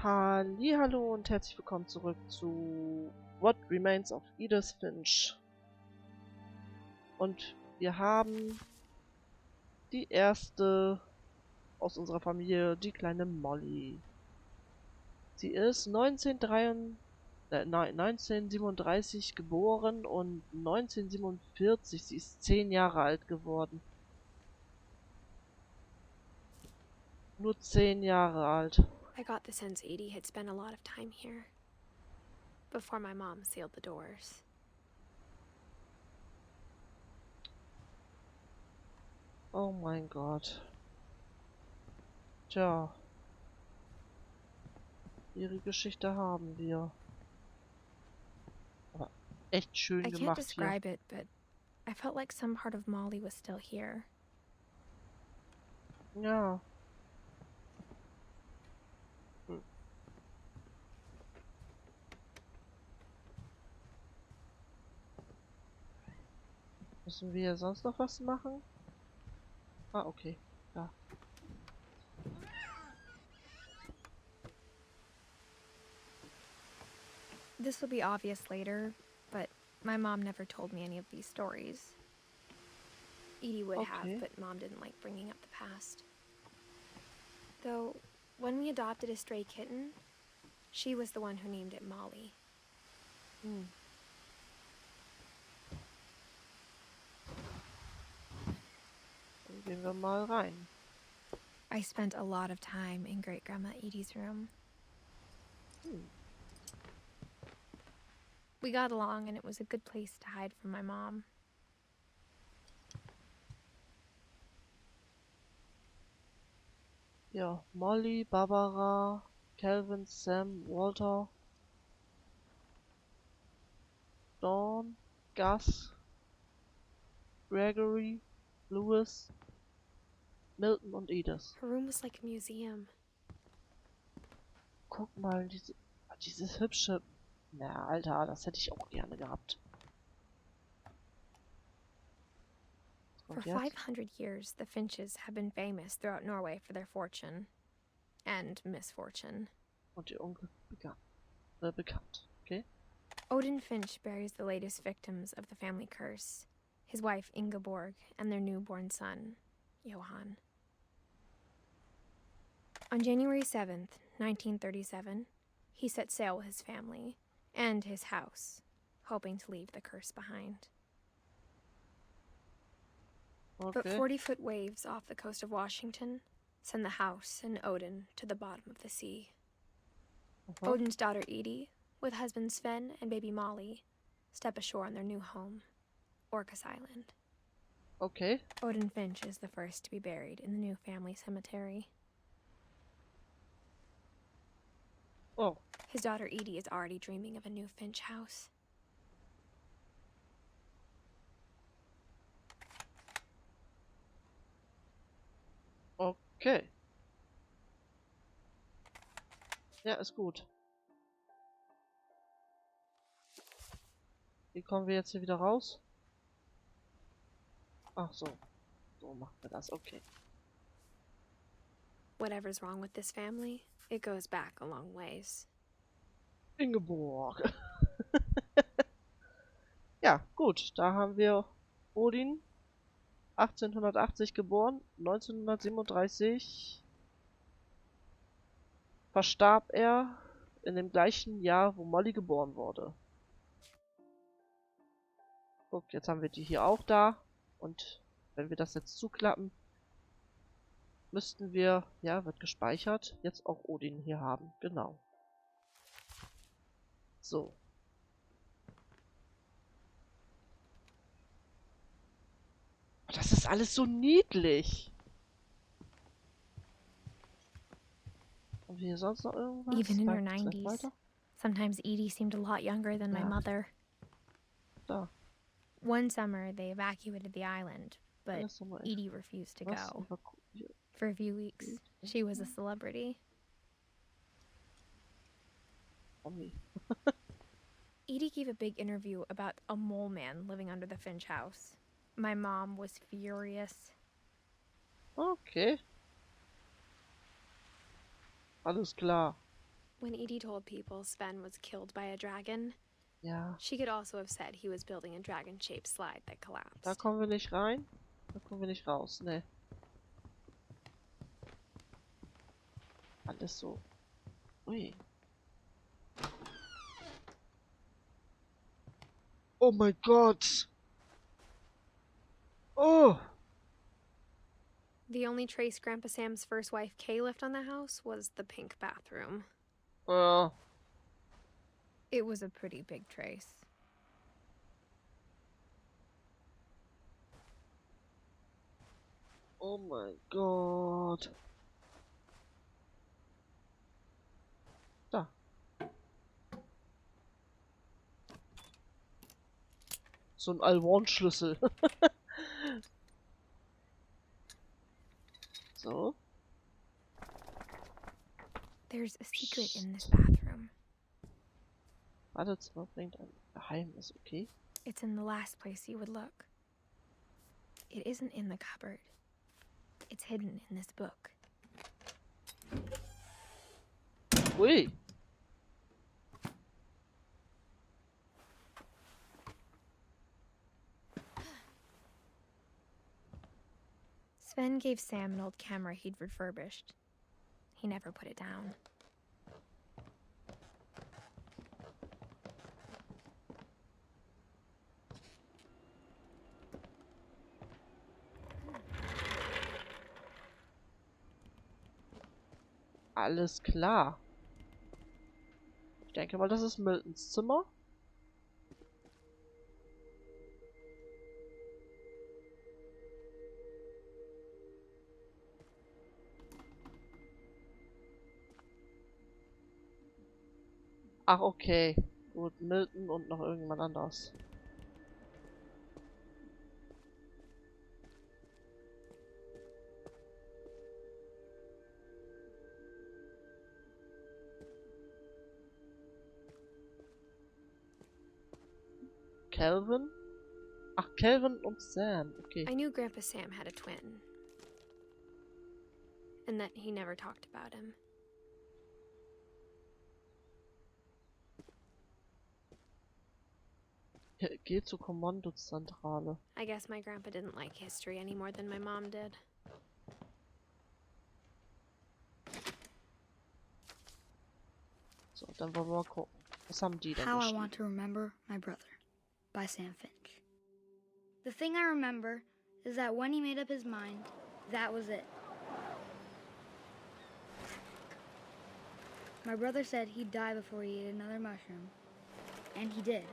Hallihallo und herzlich willkommen zurück zu What Remains of Edith Finch. Und wir haben die erste aus unserer Familie, die kleine Molly. Sie ist 1937 geboren und 1947, sie ist 10 Jahre alt geworden. Nur 10 Jahre alt. I got the sense Edie had spent a lot of time here before my mom sealed the doors. Oh mein Gott. Tja. Ihre Geschichte haben wir. Aber echt schön I can't gemacht describe it, but I felt like some part of Molly was still here. hier. Ja. Müssen wir sonst noch was machen? Ah, okay. Ja. This will be obvious later, but my mom never told me any of these stories. Edie would Okay. have, but Mom didn't like bringing up the past. Though, when we adopted a stray kitten, she was the one who named it Molly. Hm. Dann gehen wir mal rein. I spent a lot of time in Great-Grandma Edie's room. We got along, and it was a good place to hide from my mom. Ja, Molly, Barbara, Calvin, Sam, Walter, Dawn, Gus, Gregory, Lewis, Milton und Edith. Her room was like a museum. Guck mal, dieses hübsche... Na, Alter, das hätte ich auch gerne gehabt. For Und jetzt? 500 years, the Finches have been famous throughout Norway for their fortune. And misfortune. Und ihr Onkel bekannt. Okay? Odin Finch buries the latest victims of the family curse, his wife Ingeborg and their newborn son, Johann. On January 7th, 1937, he set sail with his family and his house, hoping to leave the curse behind. Okay. But 40-foot waves off the coast of Washington send the house and Odin to the bottom of the sea. Aha. Odin's daughter Edie, with husband Sven and baby Molly, step ashore on their new home, Orcas Island. Okay. Odin Finch is the first to be buried in the new family cemetery. Oh. His daughter Edie is already dreaming of a new Finch house. Okay. Ja, ist gut. Wie kommen wir jetzt hier wieder raus? Ach so. So machen wir das. Okay. Whatever's wrong with this family, it goes back a long ways. Ingeborg. Ja, gut. Da haben wir Odin. 1880 geboren. 1937 verstarb er in dem gleichen Jahr, wo Molly geboren wurde. Guck, jetzt haben wir die hier auch da. Und wenn wir das jetzt zuklappen, müssten wir, ja, wird gespeichert, jetzt auch Odin hier haben. Genau. So. Das ist alles so niedlich. Haben wir hier sonst noch irgendwas? Even in her Vielleicht 90s, weiter? sometimes Edie seemed a lot younger than my Ja. mother. Da. One summer, they evacuated the island, but Das ist doch mal echt. Edie refused to Was? go. For a few weeks, she was a celebrity. Omi. Edie gave a big interview about a mole man living under the Finch house. My mom was furious. Okay. Alles klar. When Edie told people Sven was killed by a dragon, Ja. she could also have said he was building a dragon-shaped slide that Da collapsed. kommen wir nicht rein. Da kommen wir nicht raus. Ne. Alles so. Ui. Oh mein Gott. Oh. The only trace Grandpa Sam's first wife Kay left on the house was the pink bathroom. It was a pretty big trace. Oh mein Gott. Da. So ein Allone-Schlüssel. So. There's a secret in this bathroom. Badezimmer bringt ein Geheimnis, okay? It's in the last place you would look. It isn't in the cupboard. It's hidden in this book. Ui. Sven gave Sam an old camera he'd refurbished. He never put it down. Alles klar. Ich denke mal, das ist Miltons Zimmer. Ach, okay. Gut, Milton und noch irgendjemand anders. Calvin? Ach, Calvin und Sam. Okay. I knew Grandpa Sam had a twin. And that he never talked about him. Geh zur Kommandozentrale. I guess my grandpa didn't like history any more than my mom did. So, dann wollen wir mal gucken. Was haben die denn How I geschrieben? Want to Remember My Brother by Sam Finch. The thing I remember is that when he made up his mind, that was it. My brother said he'd die before he ate another mushroom, and he did.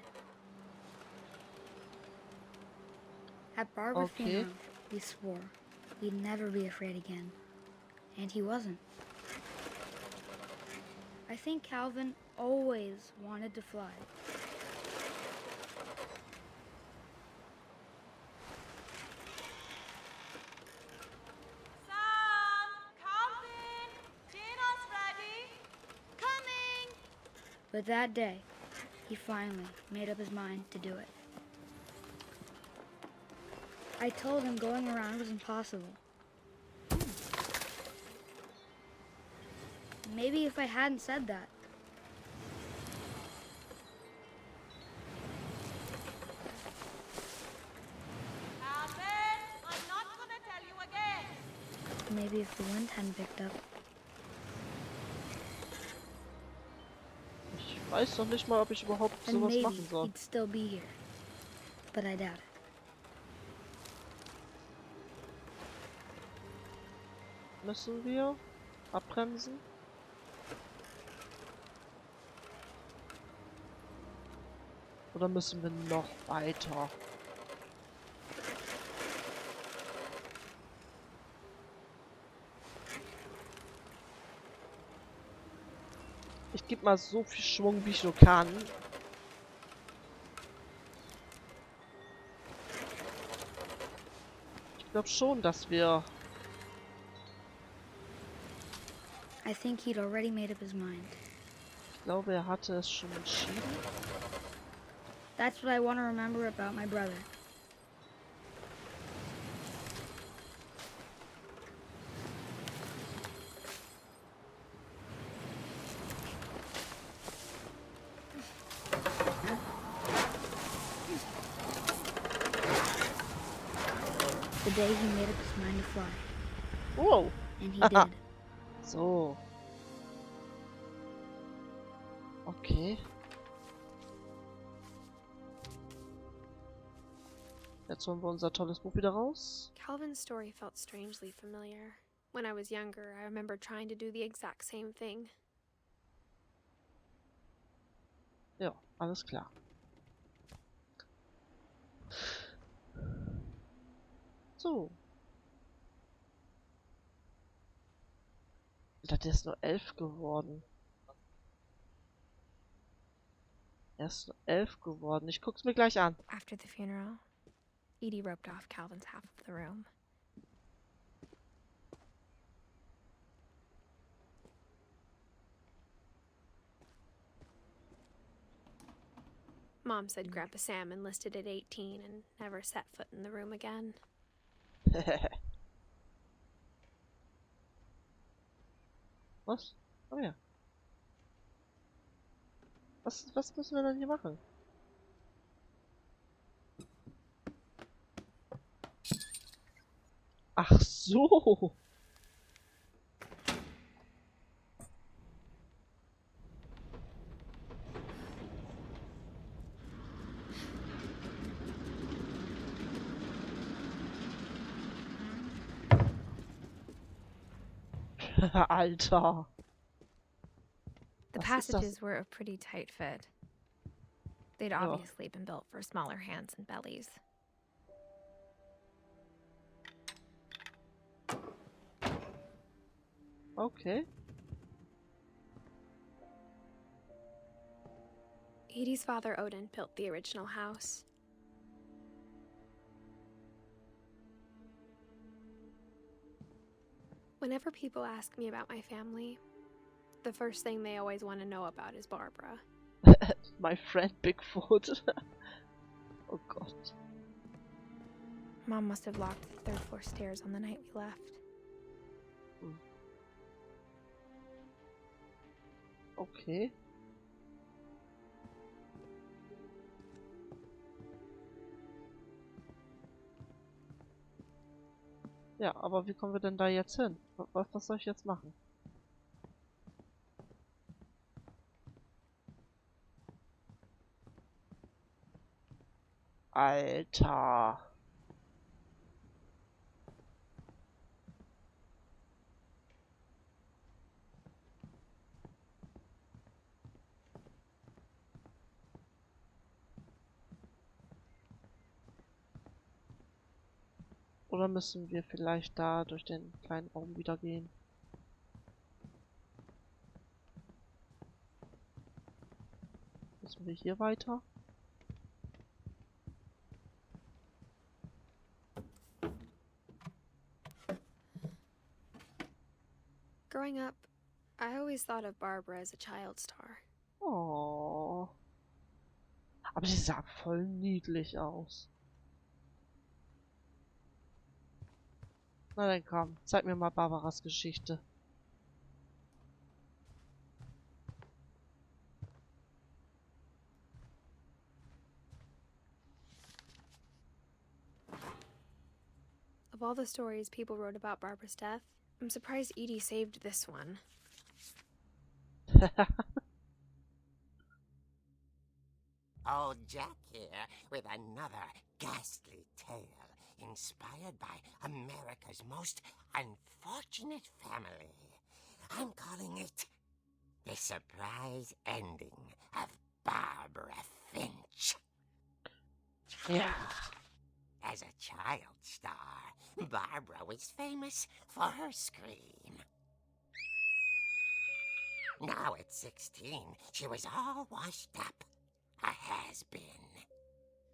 At Barbara's Okay. funeral, he swore he'd never be afraid again, and he wasn't. I think Calvin always wanted to fly. Sam, Calvin, dinner's ready. Coming. But that day, he finally made up his mind to do it. I told him going around was impossible. Maybe if I hadn't said that. Calvin, I'm not gonna tell you again. Maybe if the wind hadn't picked up. Ich weiß noch nicht mal, ob ich überhaupt And sowas maybe machen soll. he'd still be here. But I doubt it. Müssen wir abbremsen? Oder müssen wir noch weiter? Ich gebe mal so viel Schwung, wie ich nur kann. Ich glaube schon, dass wir... I think he'd already made up his mind. Ich glaube, er hatte es schon entschieden. That's what I want to remember about my brother. day he made up his mind to fly. Wow. And he did. So. Okay. Jetzt holen wir unser tolles Buch wieder raus. Calvin's story felt strangely familiar. When I was younger, I remember trying to do the exact same thing. Ja, alles klar. So. Der ist nur 11 geworden. Er ist nur 11 geworden. Ich guck's mir gleich an. After the funeral, Edie roped off Calvin's half of the room. Mom said Grandpa Sam enlisted at 18 and never set foot in the room again. Was? Oh ja. Was müssen wir denn hier machen? Ach so. Alter. The Was ist passages das? were a pretty tight fit. They'd Ja. obviously been built for smaller hands and bellies. Okay. Edie's father Odin built the original house. Whenever people ask me about my family, the first thing they always want to know about is Barbara. My friend Bigfoot. Oh Gott. Mom must have locked the third floor stairs on the night we left. Okay. Ja, aber wie kommen wir denn da jetzt hin? Was soll ich jetzt machen? Alter. Oder müssen wir vielleicht da durch den kleinen Raum wieder gehen? Müssen wir hier weiter? Growing up, I always thought of Barbara as a child star. Oh. Aber sie sah voll niedlich aus. Na dann komm, zeig mir mal Barbaras Geschichte. Of all the stories people wrote about Barbara's death, I'm surprised Edie saved this one. Old Jack here with another ghastly tale inspired by America's most unfortunate family. I'm calling it The Surprise Ending of Barbara Finch. Ja. As a child star, Barbara was famous for her scream. Now at 16, she was all washed up. A has-been.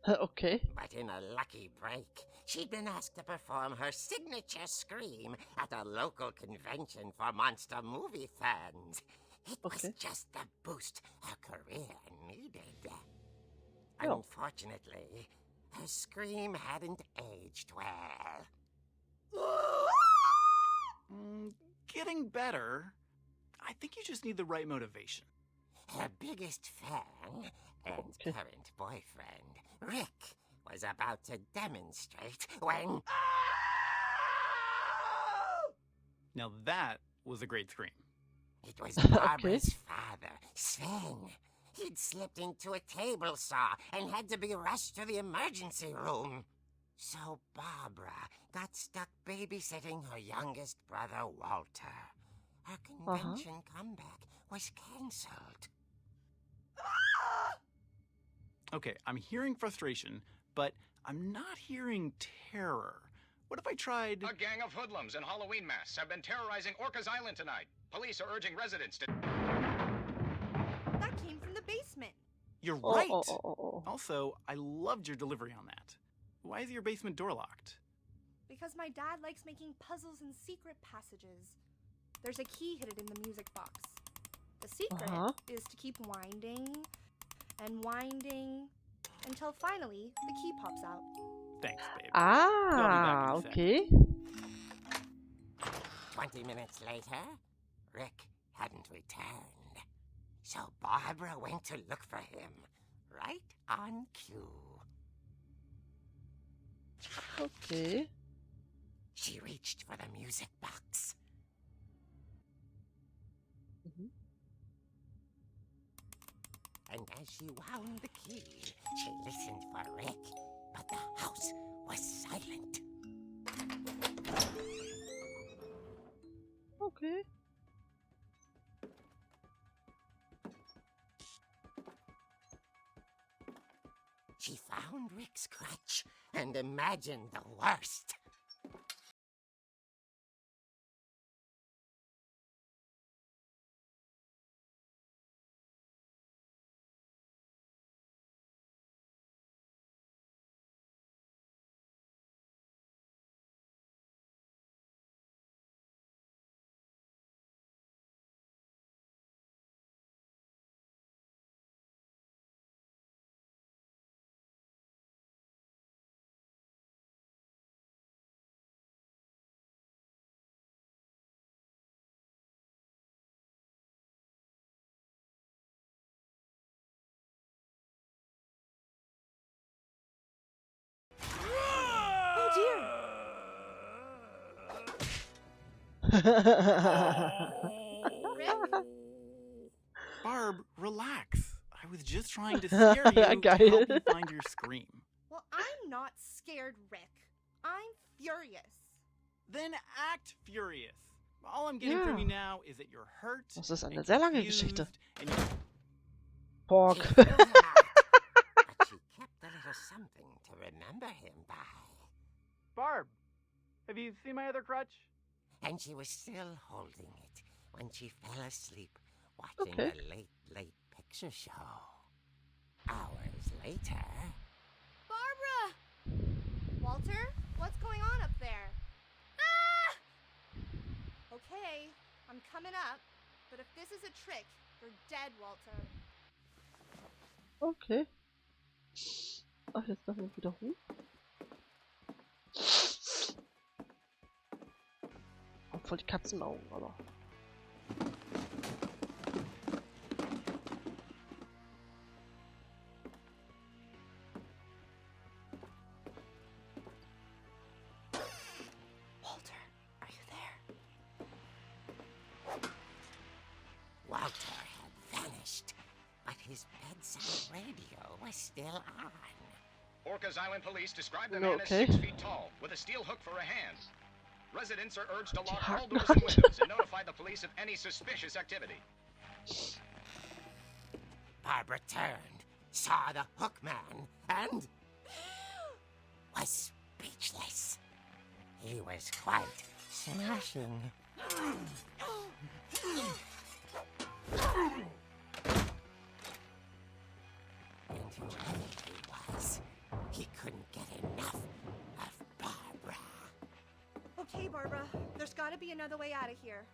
Okay. But in a lucky break, she'd been asked to perform her signature scream at a local convention for monster movie fans. It was Okay. just the boost her career needed. Ja. Unfortunately, her scream hadn't aged well. Getting better. I think you just need the right motivation. Her biggest fan and Okay. current boyfriend, Rick, was about to demonstrate when... Now that was a great scream. It was Barbara's father, Sven. He'd slipped into a table saw and had to be rushed to the emergency room. So Barbara got stuck babysitting her youngest brother, Walter. Her convention comeback was cancelled. Okay, I'm hearing frustration, but I'm not hearing terror. What if I tried... A gang of hoodlums in Halloween masks have been terrorizing Orcas Island tonight. Police are urging residents to... That came from the basement. You're right! Also, I loved your delivery on that. Why is your basement door locked? Because my dad likes making puzzles and secret passages. There's a key hidden in the music box. The secret is to keep winding and winding until finally the key pops out. Thanks, babe. Ah, okay. 20 minutes later, Rick hadn't returned. So Barbara went to look for him, right on cue. Okay. She reached for the music box. And as she wound the key, she listened for Rick, but the house was silent. Okay. She found Rick's crutch and imagined the worst. Barb, relax. I was just trying to scare you to help you find your scream. Well, I'm not scared, Rick. I'm furious. Then act furious. All I'm getting from you now is that you're hurt. Das ist eine and sehr lange confused, Geschichte. and you... Pork. She still had, but she kept a little something to remember him by. Barb, have you seen my other crutch? And she was still holding it when she fell asleep watching the late picture show. Hours later... Barbara! Walter, what's going on up there? Ah! Okay, I'm coming up, but if this is a trick, you're dead, Walter. Okay. Ach, jetzt darf ich wieder hoch. Voll die Katzenaugen, aber. Walter, are you there? Walter had vanished, but his bedside radio was still on. Orcas Island police describe the man as 6 feet tall, with a steel hook for a hand. Residents are urged to lock all doors and windows and notify the police of any suspicious activity. Barbara turned, saw the hook man, and was speechless. He was quite smashing. And whoever he was, he couldn't get enough of Barbara. Okay, Barbara, there's gotta be another way out of here.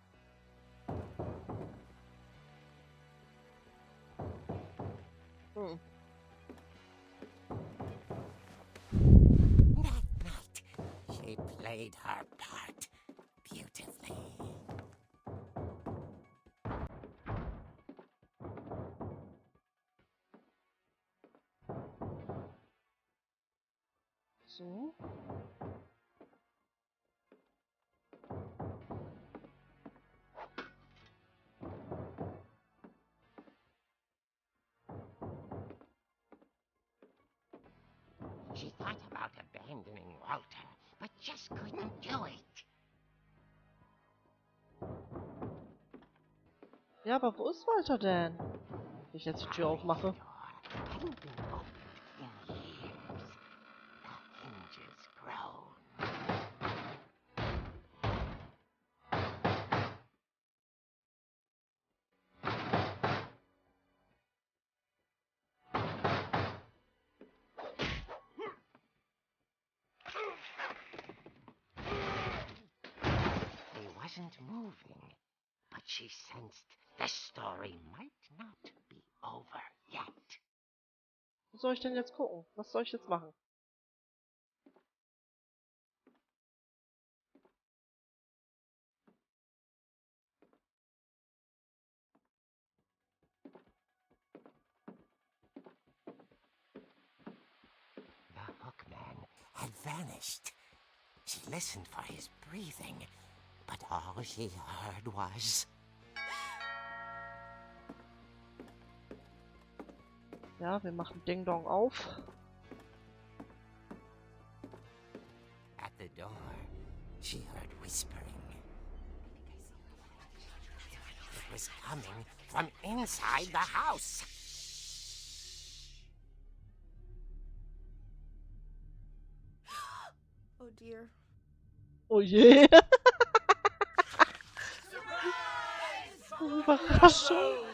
That night, she played her part beautifully. So. She thought about abandoning Walter, but just couldn't do it. Ja, aber wo ist Walter denn? Wenn ich jetzt die Tür aufmache. Hadn't been opened in years. The hinges groan. He wasn't moving, but she sensed the story might not be over yet. Wo soll ich denn jetzt gucken? Was soll ich jetzt machen? The hookman had vanished. She listened for his breathing, but all she heard was... Ja, wir machen Ding Dong auf. At the door, she heard whispering. It was coming from inside the house. Oh dear. Oh je. Überraschung.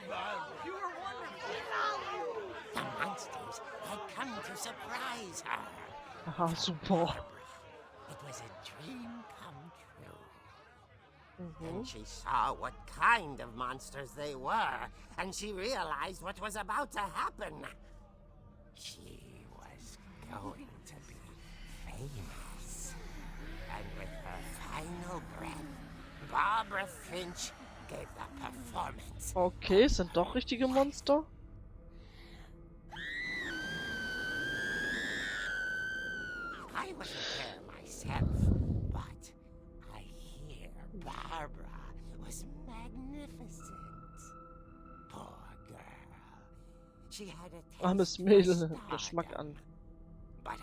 The monsters had come to surprise her. Aha, super. It was a dream come true. Mhm. And she saw what kind of monsters they were, and she realized what was about to happen. She was going to be famous. And with her final breath, Barbara Finch gave the performance. Okay, es sind doch richtige Monster. I wasn't there myself, but I hear Barbara was magnificent. Poor girl. She had a Armes taste for Mädel, Geschmack stardom. an. But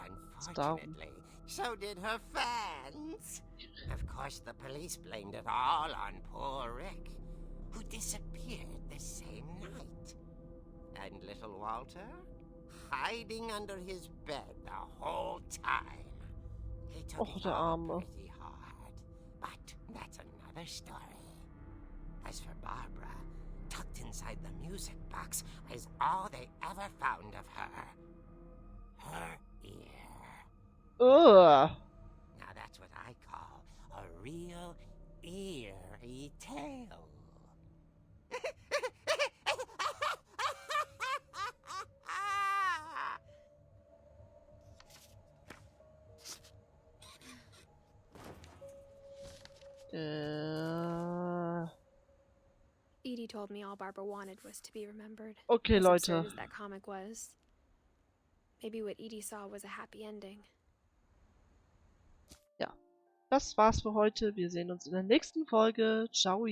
unfortunately, so did her fans. Of course, the police blamed it all on poor Rick, who disappeared the same night. And little Walter? Hiding under his bed the whole time. He took Och, it der all Arme. pretty hard, but that's another story. As for Barbara, tucked inside the music box is all they ever found of her. Her ear. Ugh. Now that's what I call a real eerie tale. Edie told me all Barbara wanted was to be remembered. Okay, As absurd Leute. as that comic was. Maybe what Edie saw was a happy ending. Ja. Das war's für heute. Wir sehen uns in der nächsten Folge. Ciao.